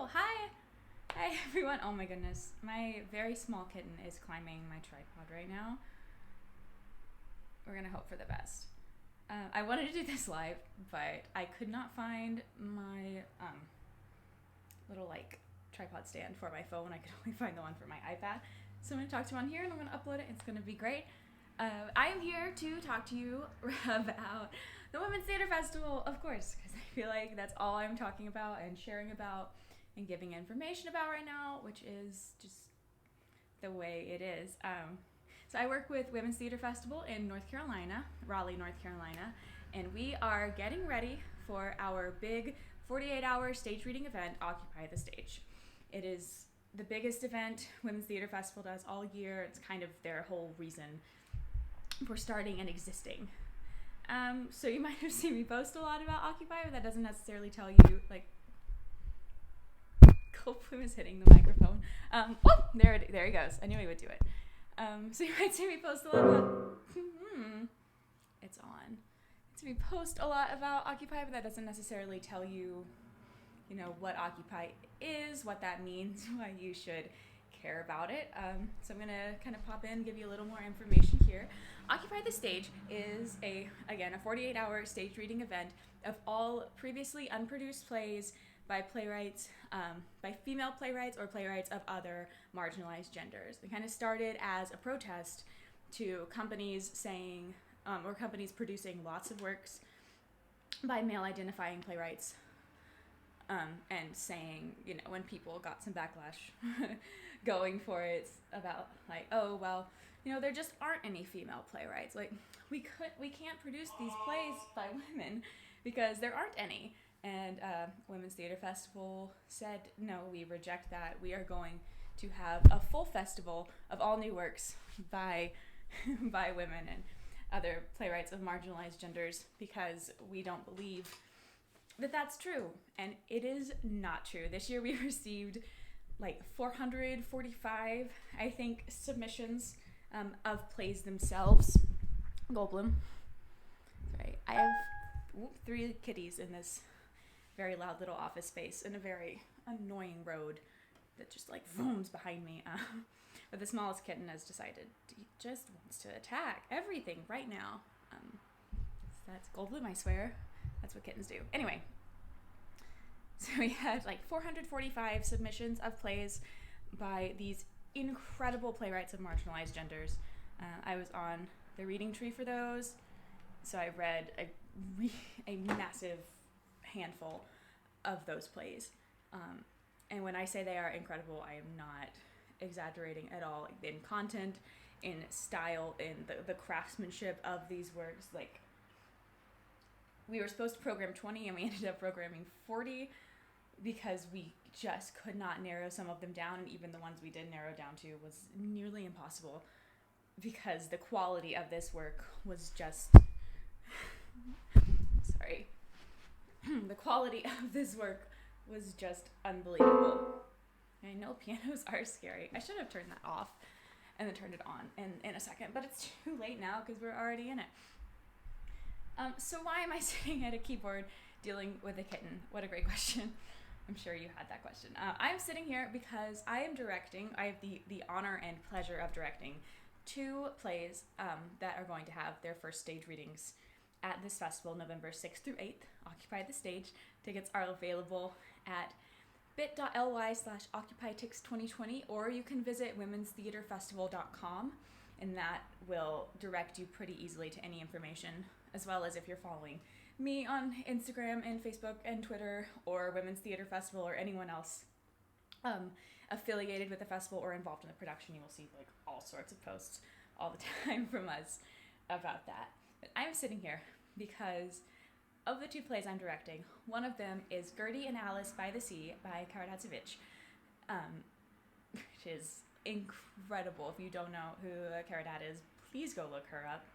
Oh, hi. Hi, everyone. Oh my goodness. My very small kitten is climbing my tripod right now. We're going to hope for the best. I wanted to do this live, but I could not find my little tripod stand for my phone. I could only find the one for my iPad. So I'm going to talk to you on here and I'm going to upload it. It's going to be great. I am here to talk to you about the Women's Theater Festival, of course, because I feel like that's all I'm talking about and sharing about and giving information about right now, which is just the way it is. So I work with Women's Theater Festival in North Carolina, Raleigh, North Carolina, and we are getting ready for our big 48-hour stage reading event, Occupy the Stage. It is the biggest event Women's Theater Festival does all year. It's kind of their whole reason for starting and existing. So you might have seen me post a lot about Occupy, but that doesn't necessarily tell you, Copeland is hitting the microphone. There he goes. I knew he would do it. So you might see me post a lot about... It's on. So we post a lot about Occupy, but that doesn't necessarily tell you, what Occupy is, what that means, why you should care about it. So I'm going to kind of pop in, give you a little more information here. Occupy the Stage is a 48-hour stage reading event of all previously unproduced plays by playwrights, by female playwrights or playwrights of other marginalized genders. It kind of started as a protest to companies saying, or companies producing lots of works by male-identifying playwrights, and saying, when people got some backlash going for it about there just aren't any female playwrights. We can't produce these plays by women because there aren't any. And Women's Theater Festival said, no, we reject that. We are going to have a full festival of all new works by women and other playwrights of marginalized genders because we don't believe that that's true. And it is not true. This year we received 445, I think, submissions of plays themselves. Goldblum. Sorry, I have 3 kitties in this very loud little office space in a very annoying road that just zooms behind me. But the smallest kitten has decided he just wants to attack everything right now. That's Goldblum, I swear. That's what kittens do. Anyway, so we had 445 submissions of plays by these incredible playwrights of marginalized genders. I was on the reading tree for those, so I read a massive handful of those plays. And when I say they are incredible, I am not exaggerating at all. In content, in style, in the craftsmanship of these works. We were supposed to program 20 and we ended up programming 40 because we just could not narrow some of them down, and even the ones we did narrow down to was nearly impossible because the quality of this work was just... Sorry. The quality of this work was just unbelievable. I know pianos are scary. I should have turned that off and then turned it on in a second, but it's too late now because we're already in it. So why am I sitting at a keyboard dealing with a kitten? What a great question. I'm sure you had that question. I'm sitting here because I am directing. I have the honor and pleasure of directing 2 plays that are going to have their first stage readings at this festival, November 6th through 8th, Occupy the Stage. Tickets are available at bit.ly/OccupyTix2020, or you can visit womenstheaterfestival.com, and that will direct you pretty easily to any information, as well as if you're following me on Instagram and Facebook and Twitter, or Women's Theater Festival, or anyone else affiliated with the festival or involved in the production. You will see all sorts of posts all the time from us about that. But I'm sitting here because of the 2 plays I'm directing, one of them is Gertie and Alice by the Sea by Karadzic, which is incredible. If you don't know who Karadat is, please go look her up.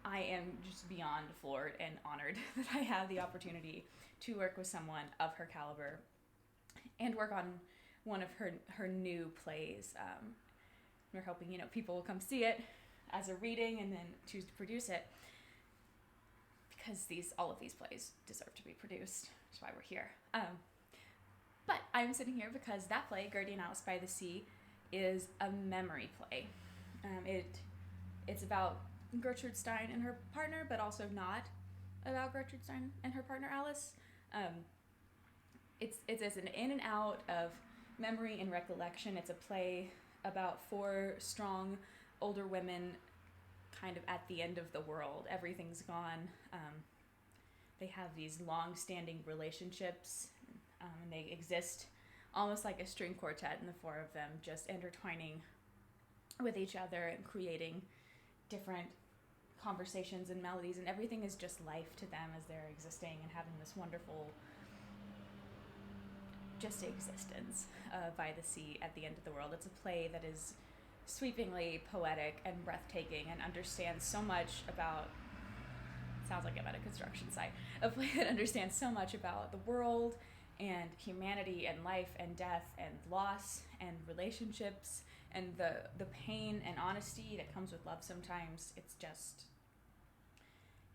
I am just beyond floored and honored that I have the opportunity to work with someone of her caliber and work on one of her new plays. We're hoping, people will come see it as a reading and then choose to produce it, because all of these plays deserve to be produced. That's why we're here. But I'm sitting here because that play, Guardian Alice by the Sea, is a memory play. It's about Gertrude Stein and her partner, but also not about Gertrude Stein and her partner Alice. It's an in and out of memory and recollection. It's a play about 4 strong older women kind of at the end of the world. Everything's gone. They have these long-standing relationships, and they exist almost like a string quartet, and the 4 of them just intertwining with each other and creating different conversations and melodies, and everything is just life to them as they're existing and having this wonderful just existence by the sea at the end of the world. It's a play that is sweepingly poetic and breathtaking and understands so much about, sounds like I'm at a construction site, a play that understands so much about the world and humanity and life and death and loss and relationships and the pain and honesty that comes with love sometimes. It's just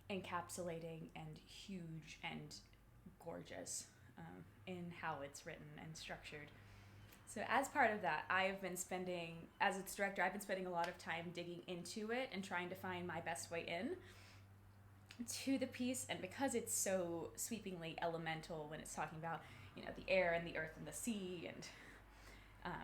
encapsulating and huge and gorgeous in how it's written and structured. So as part of that, as its director, I've been spending a lot of time digging into it and trying to find my best way in to the piece. And because it's so sweepingly elemental when it's talking about, the air and the earth and the sea, and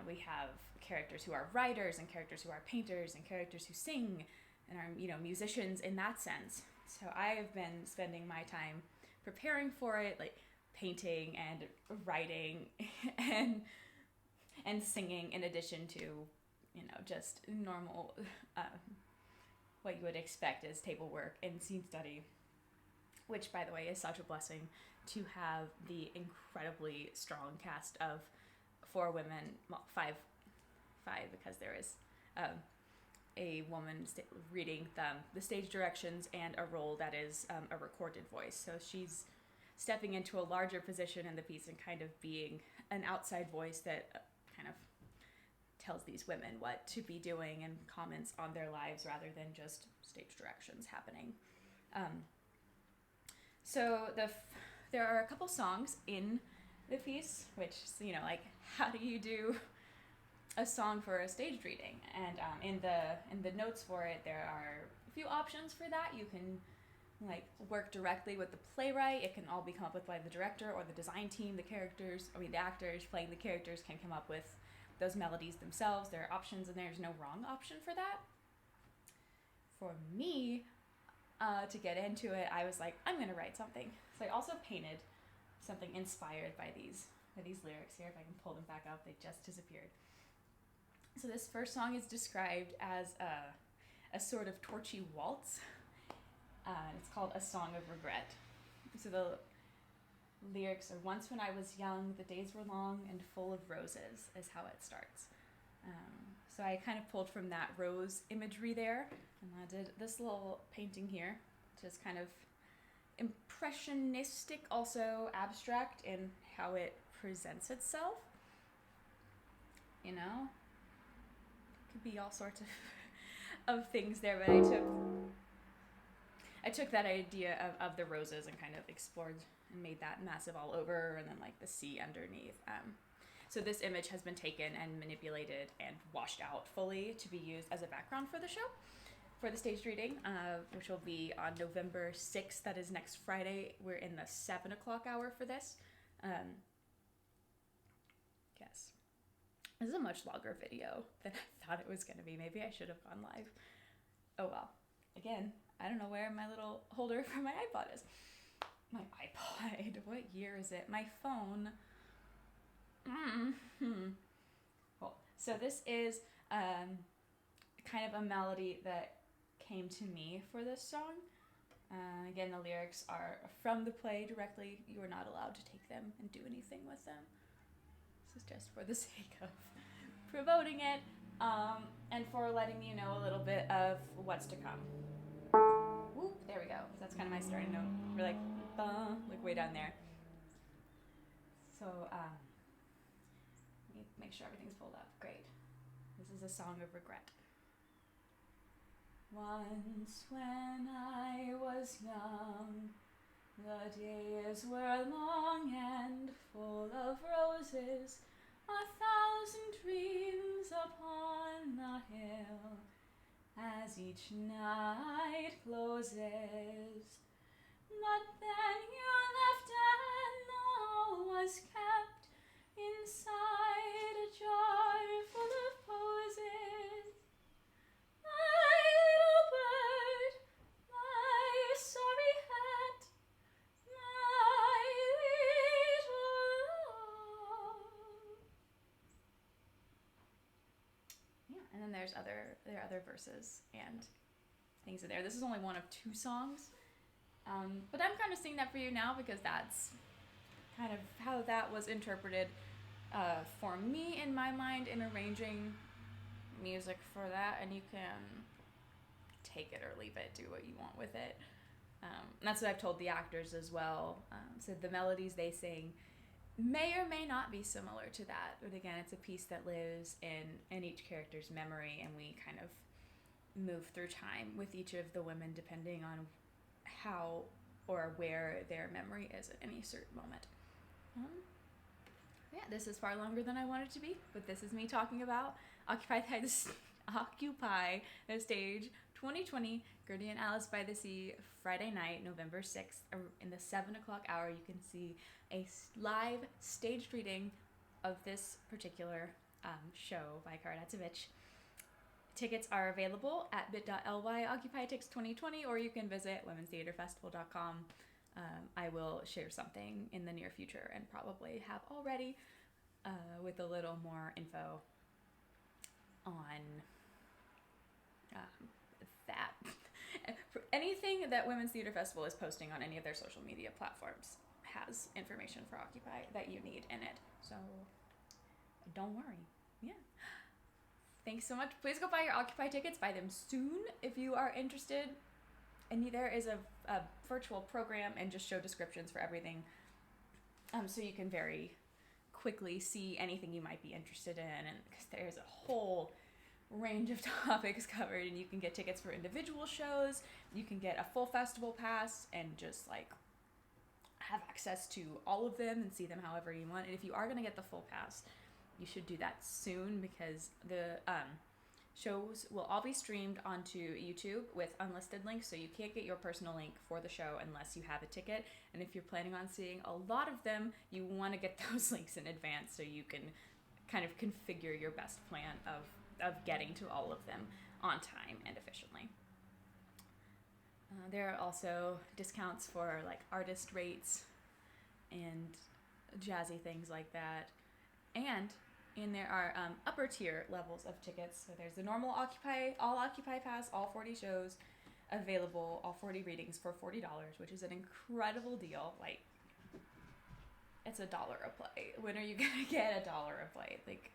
we have characters who are writers and characters who are painters and characters who sing and are, musicians in that sense. So I have been spending my time preparing for it, like painting and writing and singing, in addition to, just normal, what you would expect as table work and scene study, which, by the way, is such a blessing to have the incredibly strong cast of 4 women, well, five, because there is a woman reading the stage directions and a role that is a recorded voice. So she's stepping into a larger position in the piece and kind of being an outside voice that kind of tells these women what to be doing and comments on their lives rather than just stage directions happening. So there are a couple songs in the piece, which, like, how do you do a song for a staged reading? And in the notes for it, there are a few options for that. You can work directly with the playwright. It can all be come up with by the director or the design team. The actors playing the characters can come up with those melodies themselves. There are options, and there's no wrong option for that. For me, to get into it, I was like, I'm going to write something. So I also painted something inspired by these lyrics here. If I can pull them back up, they just disappeared. So this first song is described as a sort of torchy waltz. It's called A Song of Regret. So the lyrics are, once when I was young, the days were long and full of roses, is how it starts. So I kind of pulled from that rose imagery there, and I did this little painting here, which is kind of impressionistic, also abstract in how it presents itself. Could be all sorts of things there, but I took that idea of the roses and kind of explored and made that massive all over, and then the sea underneath. So this image has been taken and manipulated and washed out fully to be used as a background for the show, for the staged reading, which will be on November 6th. That is next Friday. We're in the 7 o'clock hour for this. Yes. This is a much longer video than I thought it was going to be. Maybe I should have gone live. Oh well. Again, I don't know where my little holder for my iPod is. My iPod. What year is it? My phone. Cool. So this is kind of a melody that came to me for this song. Again, the lyrics are from the play directly. You are not allowed to take them and do anything with them. This is just for the sake of promoting it, and for letting you know a little bit of what's to come. Whoop, there we go. That's kind of my starting note. We're like way down there. So, let me make sure everything's pulled up. Great. This is A Song of Regret. Once when I was young, the days were long and full of roses, 1,000 dreams upon the hill as each night closes. But then you're left and all was kept inside a jar full of posies. My little bird, my sorry hat, my little love. Yeah, and then there are other verses and things in there. This is only one of 2 songs. But I'm kind of singing that for you now because that's kind of how that was interpreted for me in my mind in arranging music for that, and you can take it or leave it, do what you want with it. And that's what I've told the actors as well. So the melodies they sing may or may not be similar to that, but again, it's a piece that lives in each character's memory, and we kind of move through time with each of the women depending on how or where their memory is at any certain moment. Yeah, this is far longer than I wanted to be, but this is me talking about Occupy the Stage 2020, Gertie and Alice by the Sea, Friday night, November 6th, in the 7 o'clock hour. You can see a live staged reading of this particular show by Karatsevich. Tickets are available at bit.ly OccupyTix2020, or you can visit womenstheaterfestival.com. I will share something in the near future and probably have already with a little more info on that. Anything that Women's Theater Festival is posting on any of their social media platforms has information for Occupy that you need in it. So don't worry. Yeah. Thanks so much. Please go buy your Occupy tickets. Buy them soon if you are interested. And there is a virtual program and just show descriptions for everything, so you can very quickly see anything you might be interested in. And because there's a whole range of topics covered, and you can get tickets for individual shows. You can get a full festival pass and just like have access to all of them and see them however you want. And if you are going to get the full pass, you should do that soon, because the shows will all be streamed onto YouTube with unlisted links, so you can't get your personal link for the show unless you have a ticket. And if you're planning on seeing a lot of them, you want to get those links in advance so you can kind of configure your best plan of getting to all of them on time and efficiently. There are also discounts for like artist rates and jazzy things like that. And there are upper tier levels of tickets. So there's the normal Occupy Pass, all 40 shows available, all 40 readings for $40, which is an incredible deal. Like, it's $1 a play. When are you gonna get $1 a play? Like,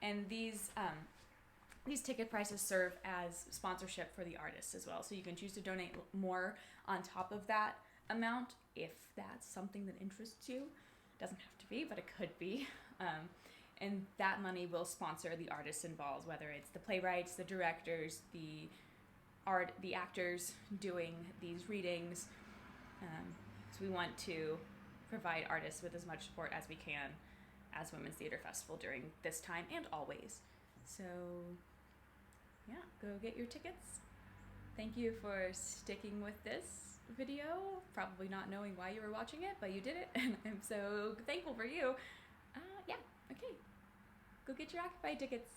and these ticket prices serve as sponsorship for the artists as well. So you can choose to donate more on top of that amount if that's something that interests you. Doesn't have to be, but it could be. And that money will sponsor the artists involved, whether it's the playwrights, the directors, the actors doing these readings. So we want to provide artists with as much support as we can as Women's Theater Festival during this time and always. So yeah, go get your tickets. Thank you for sticking with this video, probably not knowing why you were watching it, but you did it, and I'm so thankful for you. Yeah, okay. Go get your Occupy tickets.